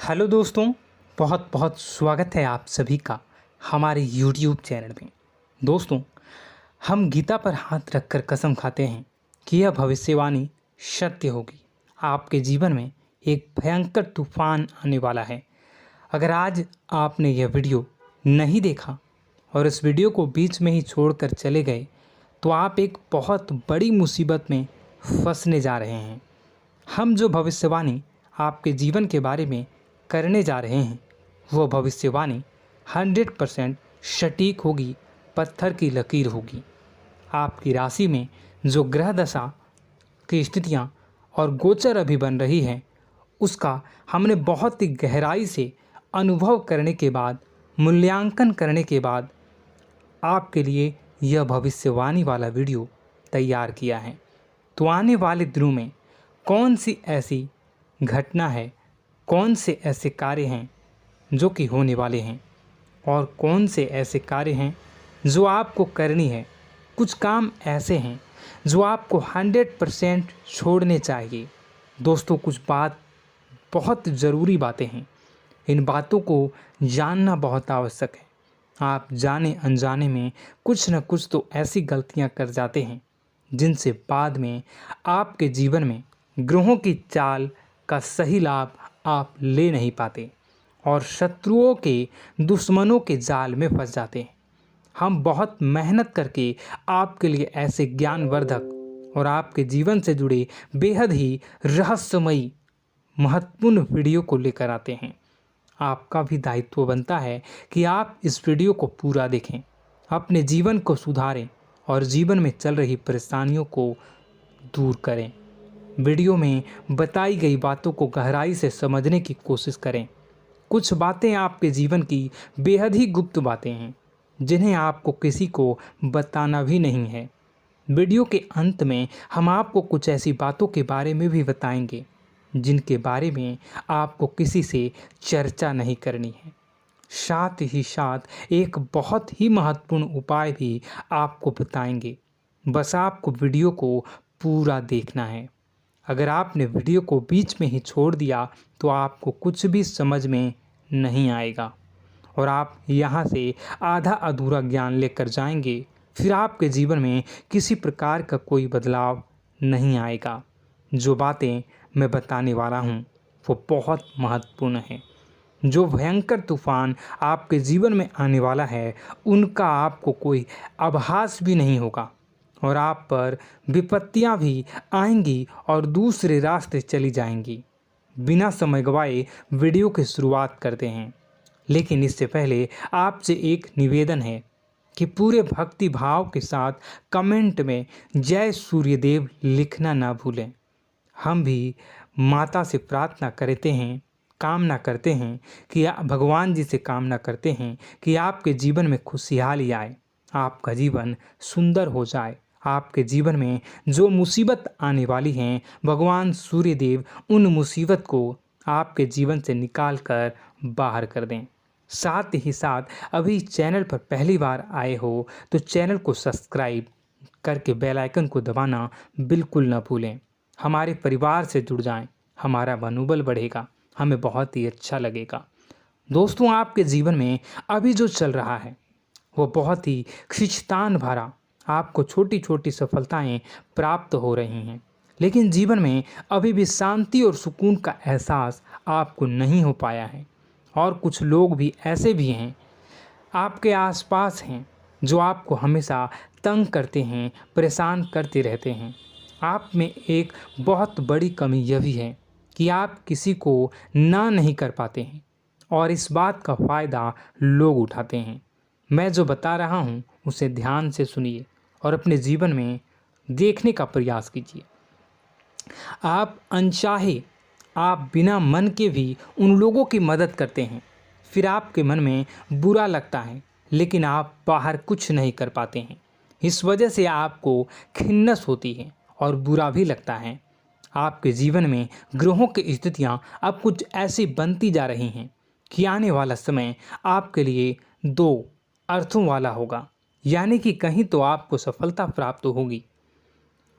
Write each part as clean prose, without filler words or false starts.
Hello दोस्तों, बहुत बहुत स्वागत है आप सभी का हमारे YouTube चैनल में। दोस्तों, हम गीता पर हाथ रखकर कसम खाते हैं कि यह भविष्यवाणी सत्य होगी। आपके जीवन में एक भयंकर तूफान आने वाला है। अगर आज आपने यह वीडियो नहीं देखा और इस वीडियो को बीच में ही छोड़कर चले गए तो आप एक बहुत बड़ी मुसीबत में फंसने जा रहे हैं। हम जो भविष्यवाणी आपके जीवन के बारे में करने जा रहे हैं वो भविष्यवाणी 100% सटीक होगी, पत्थर की लकीर होगी। आपकी राशि में जो ग्रह दशा की स्थितियाँ और गोचर अभी बन रही हैं उसका हमने बहुत ही गहराई से अनुभव करने के बाद, मूल्यांकन करने के बाद आपके लिए यह भविष्यवाणी वाला वीडियो तैयार किया है। तो आने वाले दिनों में कौन सी ऐसी घटना है, कौन से ऐसे कार्य हैं जो कि होने वाले हैं और कौन से ऐसे कार्य हैं जो आपको करनी है। कुछ काम ऐसे हैं जो आपको 100% छोड़ने चाहिए। दोस्तों, कुछ बात बहुत ज़रूरी बातें हैं। इन बातों को जानना बहुत आवश्यक है। आप जाने अनजाने में कुछ न कुछ तो ऐसी गलतियां कर जाते हैं जिनसे बाद में आपके जीवन में ग्रहों की चाल का सही लाभ आप ले नहीं पाते और शत्रुओं के, दुश्मनों के जाल में फंस जाते हैं। हम बहुत मेहनत करके आपके लिए ऐसे ज्ञानवर्धक और आपके जीवन से जुड़े बेहद ही रहस्यमयी महत्वपूर्ण वीडियो को लेकर आते हैं। आपका भी दायित्व बनता है कि आप इस वीडियो को पूरा देखें, अपने जीवन को सुधारें और जीवन में चल रही परेशानियों को दूर करें। वीडियो में बताई गई बातों को गहराई से समझने की कोशिश करें। कुछ बातें आपके जीवन की बेहद ही गुप्त बातें हैं जिन्हें आपको किसी को बताना भी नहीं है। वीडियो के अंत में हम आपको कुछ ऐसी बातों के बारे में भी बताएंगे जिनके बारे में आपको किसी से चर्चा नहीं करनी है। साथ ही साथ एक बहुत ही महत्वपूर्ण उपाय भी आपको बताएंगे। बस आपको वीडियो को पूरा देखना है। अगर आपने वीडियो को बीच में ही छोड़ दिया तो आपको कुछ भी समझ में नहीं आएगा और आप यहाँ से आधा अधूरा ज्ञान लेकर जाएंगे। फिर आपके जीवन में किसी प्रकार का कोई बदलाव नहीं आएगा। जो बातें मैं बताने वाला हूँ वो बहुत महत्वपूर्ण है। जो भयंकर तूफान आपके जीवन में आने वाला है उनका आपको कोई आभास भी नहीं होगा और आप पर विपत्तियां भी आएंगी और दूसरे रास्ते चली जाएंगी। बिना समय गवाए वीडियो की शुरुआत करते हैं, लेकिन इससे पहले आपसे एक निवेदन है कि पूरे भक्ति भाव के साथ कमेंट में जय सूर्यदेव लिखना ना भूलें। हम भी माता से प्रार्थना करते हैं, कामना करते हैं कि भगवान जी से कामना करते हैं कि आपके जीवन में खुशहाली आए, आपका जीवन सुंदर हो जाए। आपके जीवन में जो मुसीबत आने वाली हैं भगवान सूर्यदेव उन मुसीबत को आपके जीवन से निकाल कर बाहर कर दें। साथ ही साथ अभी चैनल पर पहली बार आए हो तो चैनल को सब्सक्राइब करके बेल आइकन को दबाना बिल्कुल न भूलें। हमारे परिवार से जुड़ जाएं, हमारा मनोबल बढ़ेगा, हमें बहुत ही अच्छा लगेगा। दोस्तों, आपके जीवन में अभी जो चल रहा है वो बहुत ही खींचतान भरा, आपको छोटी छोटी सफलताएं प्राप्त हो रही हैं, लेकिन जीवन में अभी भी शांति और सुकून का एहसास आपको नहीं हो पाया है। और कुछ लोग भी ऐसे भी हैं आपके आसपास हैं जो आपको हमेशा तंग करते हैं, परेशान करते रहते हैं। आप में एक बहुत बड़ी कमी यह भी है कि आप किसी को ना नहीं कर पाते हैं और इस बात का फ़ायदा लोग उठाते हैं। मैं जो बता रहा हूँ उसे ध्यान से सुनिए और अपने जीवन में देखने का प्रयास कीजिए। आप अनचाहे, आप बिना मन के भी उन लोगों की मदद करते हैं, फिर आपके मन में बुरा लगता है लेकिन आप बाहर कुछ नहीं कर पाते हैं। इस वजह से आपको खिन्नस होती है और बुरा भी लगता है। आपके जीवन में ग्रहों की स्थितियाँ अब कुछ ऐसी बनती जा रही हैं कि आने वाला समय आपके लिए दो अर्थों वाला होगा। यानी कि कहीं तो आपको सफलता प्राप्त होगी,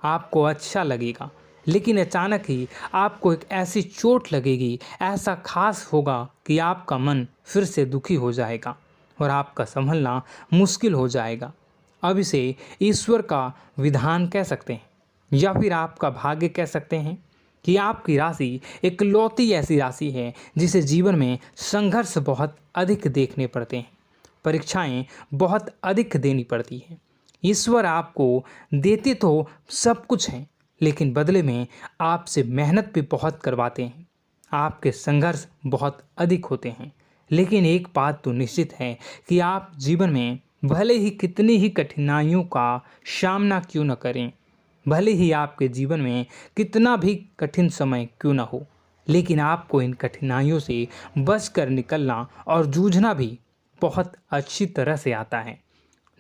आपको अच्छा लगेगा, लेकिन अचानक ही आपको एक ऐसी चोट लगेगी, ऐसा खास होगा कि आपका मन फिर से दुखी हो जाएगा और आपका संभलना मुश्किल हो जाएगा। अब इसे ईश्वर का विधान कह सकते हैं या फिर आपका भाग्य कह सकते हैं कि आपकी राशि इकलौती ऐसी राशि है जिसे जीवन में संघर्ष बहुत अधिक देखने पड़ते हैं, परीक्षाएं बहुत अधिक देनी पड़ती हैं। ईश्वर आपको देते तो सब कुछ है, लेकिन बदले में आपसे मेहनत भी बहुत करवाते हैं। आपके संघर्ष बहुत अधिक होते हैं, लेकिन एक बात तो निश्चित है कि आप जीवन में भले ही कितनी ही कठिनाइयों का सामना क्यों न करें, भले ही आपके जीवन में कितना भी कठिन समय क्यों न हो, लेकिन आपको इन कठिनाइयों से बचकर निकलना और जूझना भी बहुत अच्छी तरह से आता है।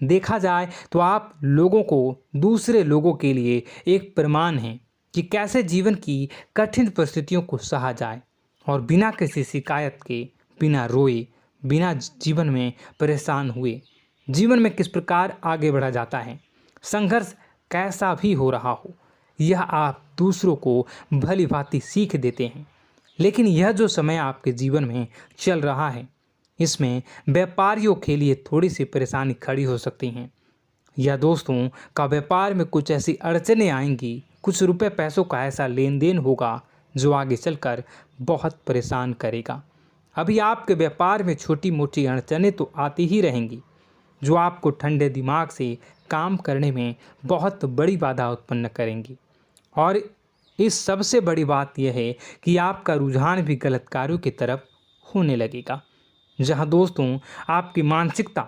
देखा जाए तो आप लोगों को दूसरे लोगों के लिए एक प्रमाण हैं कि कैसे जीवन की कठिन परिस्थितियों को सहा जाए और बिना किसी शिकायत के, बिना रोए, बिना जीवन में परेशान हुए जीवन में किस प्रकार आगे बढ़ा जाता है। संघर्ष कैसा भी हो रहा हो, यह आप दूसरों को भली भांति सीख देते हैं। लेकिन यह जो समय आपके जीवन में चल रहा है, इसमें व्यापारियों के लिए थोड़ी सी परेशानी खड़ी हो सकती हैं, या दोस्तों का व्यापार में कुछ ऐसी अड़चनें आएंगी, कुछ रुपए पैसों का ऐसा लेन देन होगा जो आगे चलकर बहुत परेशान करेगा। अभी आपके व्यापार में छोटी मोटी अड़चनें तो आती ही रहेंगी, जो आपको ठंडे दिमाग से काम करने में बहुत बड़ी बाधा उत्पन्न करेंगी। और इस सबसे बड़ी बात यह है कि आपका रुझान भी गलत कार्यों की तरफ होने लगेगा, जहां दोस्तों आपकी मानसिकता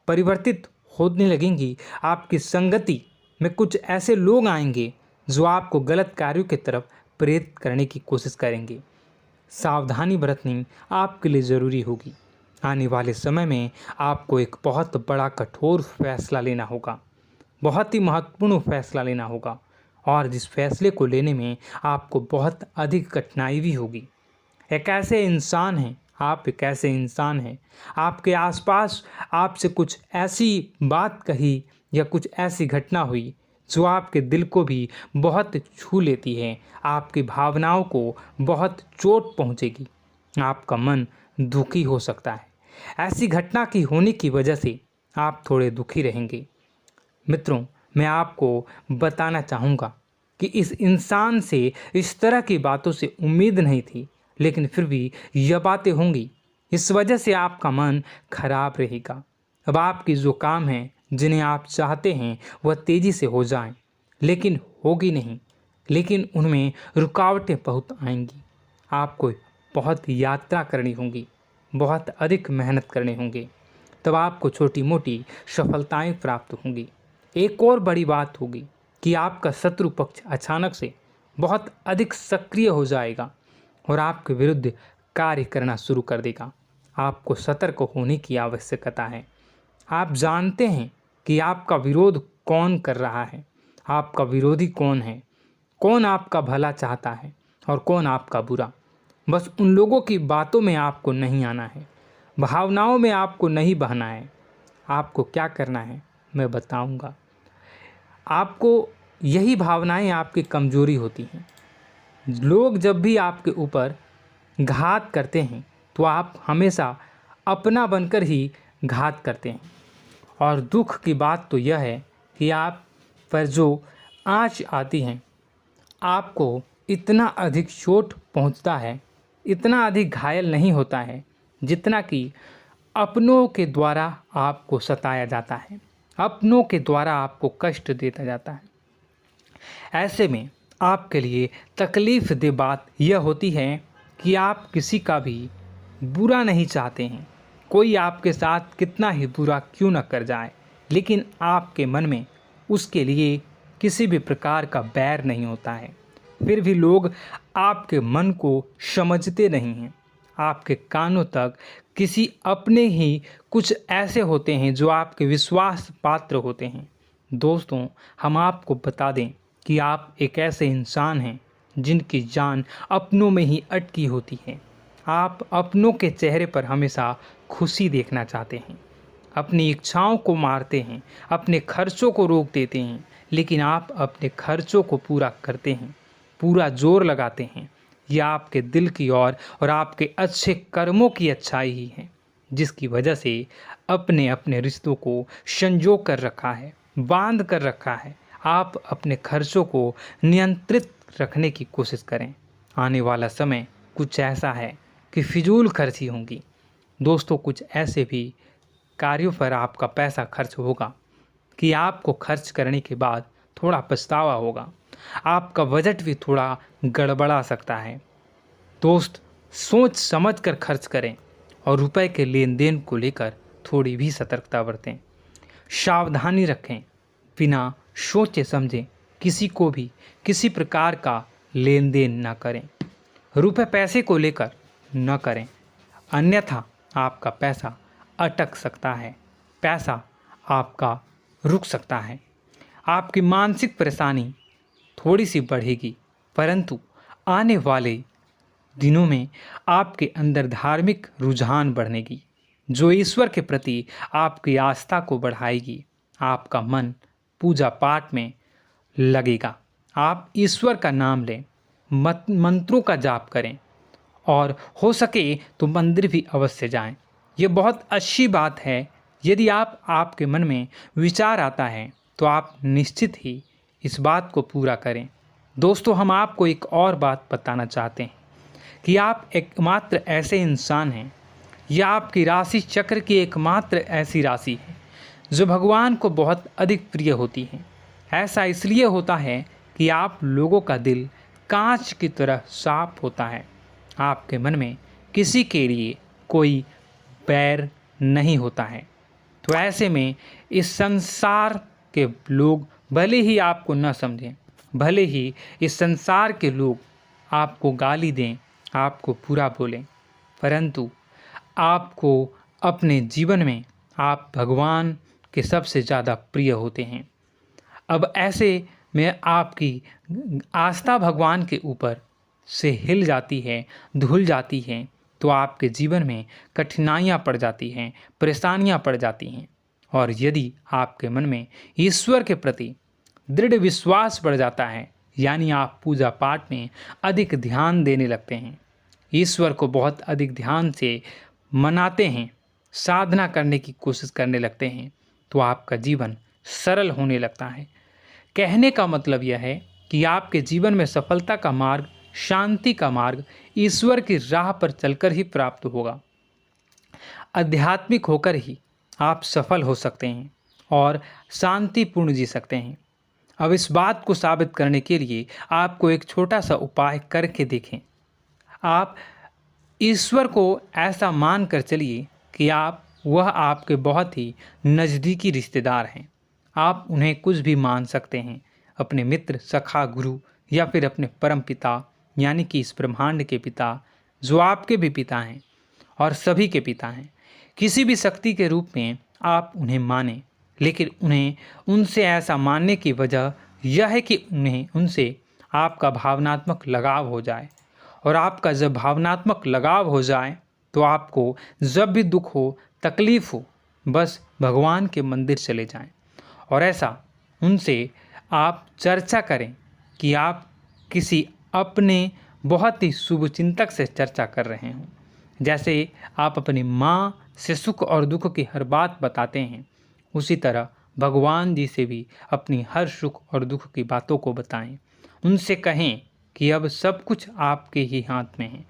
परिवर्तित होने लगेंगी। आपकी संगति में कुछ ऐसे लोग आएंगे जो आपको गलत कार्यों की तरफ प्रेरित करने की कोशिश करेंगे। सावधानी बरतनी आपके लिए ज़रूरी होगी। आने वाले समय में आपको एक बहुत बड़ा कठोर फैसला लेना होगा, बहुत ही महत्वपूर्ण फैसला लेना होगा, और जिस फैसले को लेने में आपको बहुत अधिक कठिनाई भी होगी। एक ऐसे इंसान हैं, आप एक ऐसे इंसान हैं, आपके आसपास आपसे कुछ ऐसी बात कही या कुछ ऐसी घटना हुई जो आपके दिल को भी बहुत छू लेती है, आपकी भावनाओं को बहुत चोट पहुंचेगी, आपका मन दुखी हो सकता है। ऐसी घटना की होने की वजह से आप थोड़े दुखी रहेंगे। मित्रों, मैं आपको बताना चाहूँगा कि इस इंसान से इस तरह की बातों से उम्मीद नहीं थी, लेकिन फिर भी यह बातें होंगी। इस वजह से आपका मन खराब रहेगा। अब आपकी जो काम है, जिन्हें आप चाहते हैं वह तेज़ी से हो जाएं, लेकिन होगी नहीं, लेकिन उनमें रुकावटें बहुत आएंगी। आपको बहुत यात्रा करनी होगी, बहुत अधिक मेहनत करने होंगे, तब आपको छोटी मोटी सफलताएं प्राप्त होंगी। एक और बड़ी बात होगी कि आपका शत्रु पक्ष अचानक से बहुत अधिक सक्रिय हो जाएगा और आपके विरुद्ध कार्य करना शुरू कर देगा। आपको सतर्क होने की आवश्यकता है। आप जानते हैं कि आपका विरोध कौन कर रहा है, आपका विरोधी कौन है, कौन आपका भला चाहता है और कौन आपका बुरा। बस उन लोगों की बातों में आपको नहीं आना है, भावनाओं में आपको नहीं बहना है। आपको क्या करना है मैं बताऊंगा। आपको यही भावनाएं आपकी कमजोरी होती हैं। लोग जब भी आपके ऊपर घात करते हैं तो आप हमेशा अपना बनकर ही घात करते हैं। और दुख की बात तो यह है कि आप पर जो आँच आती है, आपको इतना अधिक चोट पहुंचता है, इतना अधिक घायल नहीं होता है जितना कि अपनों के द्वारा आपको सताया जाता है, अपनों के द्वारा आपको कष्ट देता जाता है। ऐसे में आपके लिए तकलीफ़ दे बात यह होती है कि आप किसी का भी बुरा नहीं चाहते हैं। कोई आपके साथ कितना ही बुरा क्यों न कर जाए, लेकिन आपके मन में उसके लिए किसी भी प्रकार का बैर नहीं होता है। फिर भी लोग आपके मन को समझते नहीं हैं। आपके कानों तक किसी अपने ही कुछ ऐसे होते हैं जो आपके विश्वास पात्र होते हैं। दोस्तों, हम आपको बता दें कि आप एक ऐसे इंसान हैं जिनकी जान अपनों में ही अटकी होती है। आप अपनों के चेहरे पर हमेशा खुशी देखना चाहते हैं, अपनी इच्छाओं को मारते हैं, अपने खर्चों को रोक देते हैं, लेकिन आप अपने खर्चों को पूरा करते हैं। पूरा जोर लगाते हैं, यह आपके दिल की और आपके अच्छे कर्मों की अच्छाई ही है, जिसकी वजह से अपने अपने रिश्तों को संजो कर रखा है, बांध कर रखा है। आप अपने खर्चों को नियंत्रित रखने की कोशिश करें। आने वाला समय कुछ ऐसा है कि फिजूल खर्ची होंगी। दोस्तों, कुछ ऐसे भी कार्यों पर आपका पैसा खर्च होगा कि आपको खर्च करने के बाद थोड़ा पछतावा होगा। आपका बजट भी थोड़ा गड़बड़ा सकता है। दोस्त, सोच समझ कर खर्च करें और रुपए के लेन देन को लेकर थोड़ी भी सतर्कता बरतें। सावधानी रखें, बिना सोचे समझे किसी को भी किसी प्रकार का लेन देन न करें। रुपए पैसे को लेकर न करें, अन्यथा आपका पैसा अटक सकता है, पैसा आपका रुक सकता है। आपकी मानसिक परेशानी थोड़ी सी बढ़ेगी, परंतु आने वाले दिनों में आपके अंदर धार्मिक रुझान बढ़नेगी, जो ईश्वर के प्रति आपकी आस्था को बढ़ाएगी। आपका मन पूजा पाठ में लगेगा। आप ईश्वर का नाम लें, मंत्रों का जाप करें और हो सके तो मंदिर भी अवश्य जाएं। ये बहुत अच्छी बात है। यदि आपके मन में विचार आता है तो आप निश्चित ही इस बात को पूरा करें। दोस्तों, हम आपको एक और बात बताना चाहते हैं कि आप एकमात्र ऐसे इंसान हैं, यह आपकी राशि चक्र की एकमात्र ऐसी राशि है जो भगवान को बहुत अधिक प्रिय होती है। ऐसा इसलिए होता है कि आप लोगों का दिल कांच की तरह साफ होता है। आपके मन में किसी के लिए कोई बैर नहीं होता है। तो ऐसे में इस संसार के लोग भले ही आपको न समझें, भले ही इस संसार के लोग आपको गाली दें, आपको बुरा बोलें, परंतु आपको अपने जीवन में आप भगवान के सबसे ज़्यादा प्रिय होते हैं। अब ऐसे में आपकी आस्था भगवान के ऊपर से हिल जाती है, धुल जाती है, तो आपके जीवन में कठिनाइयाँ पड़ जाती हैं, परेशानियाँ पड़ जाती हैं। और यदि आपके मन में ईश्वर के प्रति दृढ़ विश्वास बढ़ जाता है, यानी आप पूजा पाठ में अधिक ध्यान देने लगते हैं, ईश्वर को बहुत अधिक ध्यान से मनाते हैं, साधना करने की कोशिश करने लगते हैं, तो आपका जीवन सरल होने लगता है। कहने का मतलब यह है कि आपके जीवन में सफलता का मार्ग, शांति का मार्ग ईश्वर की राह पर चलकर ही प्राप्त होगा। आध्यात्मिक होकर ही आप सफल हो सकते हैं और शांतिपूर्ण जी सकते हैं। अब इस बात को साबित करने के लिए आपको एक छोटा सा उपाय करके देखें। आप ईश्वर को ऐसा मान कर चलिए कि वह आपके बहुत ही नज़दीकी रिश्तेदार हैं। आप उन्हें कुछ भी मान सकते हैं, अपने मित्र, सखा, गुरु या फिर अपने परम पिता, यानी कि इस ब्रह्मांड के पिता, जो आपके भी पिता हैं और सभी के पिता हैं। किसी भी शक्ति के रूप में आप उन्हें मानें, लेकिन उन्हें उनसे ऐसा मानने की वजह यह है कि उनसे आपका भावनात्मक लगाव हो जाए। और आपका जब भावनात्मक लगाव हो जाए तो आपको जब भी दुख हो, तकलीफ़ हो, बस भगवान के मंदिर चले जाएं और ऐसा उनसे आप चर्चा करें कि आप किसी अपने बहुत ही शुभचिंतक से चर्चा कर रहे हों। जैसे आप अपनी माँ से सुख और दुख की हर बात बताते हैं, उसी तरह भगवान जी से भी अपनी हर सुख और दुख की बातों को बताएं। उनसे कहें कि अब सब कुछ आपके ही हाथ में है,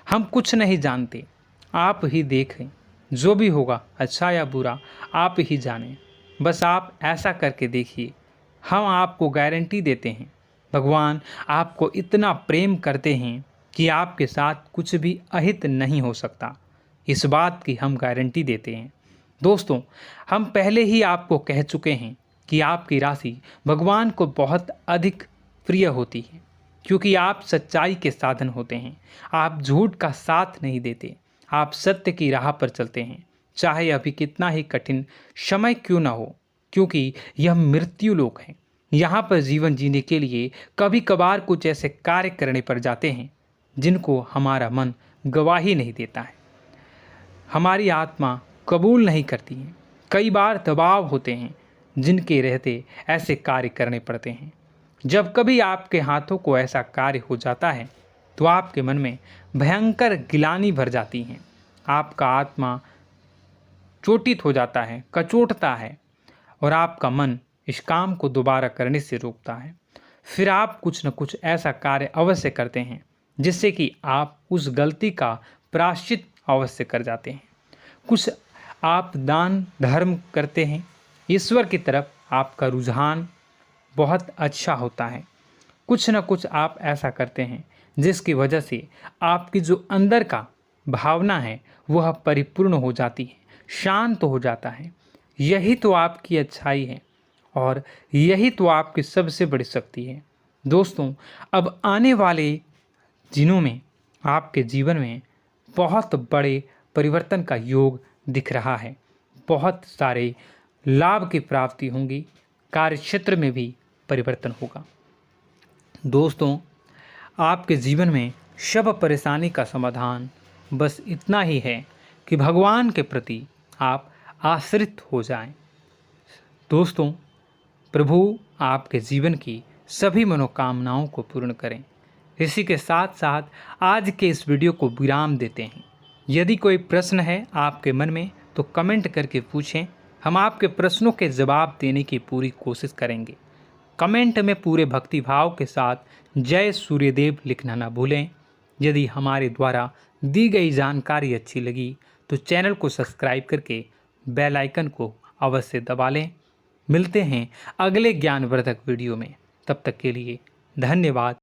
हम कुछ नहीं जानते, आप ही देखें, जो भी होगा अच्छा या बुरा आप ही जानें। बस आप ऐसा करके देखिए, हम आपको गारंटी देते हैं, भगवान आपको इतना प्रेम करते हैं कि आपके साथ कुछ भी अहित नहीं हो सकता। इस बात की हम गारंटी देते हैं। दोस्तों, हम पहले ही आपको कह चुके हैं कि आपकी राशि भगवान को बहुत अधिक प्रिय होती है, क्योंकि आप सच्चाई के साधन होते हैं। आप झूठ का साथ नहीं देते, आप सत्य की राह पर चलते हैं, चाहे अभी कितना ही कठिन समय क्यों ना हो, क्योंकि यह मृत्यु लोक है। यहाँ पर जीवन जीने के लिए कभी कभार कुछ ऐसे कार्य करने पड़ जाते हैं जिनको हमारा मन गवाही नहीं देता है, हमारी आत्मा कबूल नहीं करती है। कई बार दबाव होते हैं जिनके रहते ऐसे कार्य करने पड़ते हैं। जब कभी आपके हाथों को ऐसा कार्य हो जाता है तो आपके मन में भयंकर गिलानी भर जाती है। आपका आत्मा चोटित हो जाता है, कचोटता है और आपका मन इस काम को दोबारा करने से रोकता है। फिर आप कुछ न कुछ ऐसा कार्य अवश्य करते हैं जिससे कि आप उस गलती का प्रायश्चित अवश्य कर जाते हैं। कुछ आप दान धर्म करते हैं। ईश्वर की तरफ आपका रुझान बहुत अच्छा होता है। कुछ न कुछ आप ऐसा करते हैं जिसकी वजह से आपकी जो अंदर का भावना है वह परिपूर्ण हो जाती है, शांत हो जाता है। यही तो आपकी अच्छाई है और यही तो आपकी सबसे बड़ी शक्ति है। दोस्तों, अब आने वाले दिनों में आपके जीवन में बहुत बड़े परिवर्तन का योग दिख रहा है। बहुत सारे लाभ की प्राप्ति होंगी, कार्यक्षेत्र में भी परिवर्तन होगा। दोस्तों, आपके जीवन में सब परेशानी का समाधान बस इतना ही है कि भगवान के प्रति आप आश्रित हो जाएं। दोस्तों, प्रभु आपके जीवन की सभी मनोकामनाओं को पूर्ण करें। इसी के साथ साथ आज के इस वीडियो को विराम देते हैं। यदि कोई प्रश्न है आपके मन में तो कमेंट करके पूछें, हम आपके प्रश्नों के जवाब देने की पूरी कोशिश करेंगे। कमेंट में पूरे भक्तिभाव के साथ जय सूर्यदेव लिखना ना भूलें। यदि हमारे द्वारा दी गई जानकारी अच्छी लगी तो चैनल को सब्सक्राइब करके बेल आइकन को अवश्य दबा लें। मिलते हैं अगले ज्ञानवर्धक वीडियो में। तब तक के लिए धन्यवाद।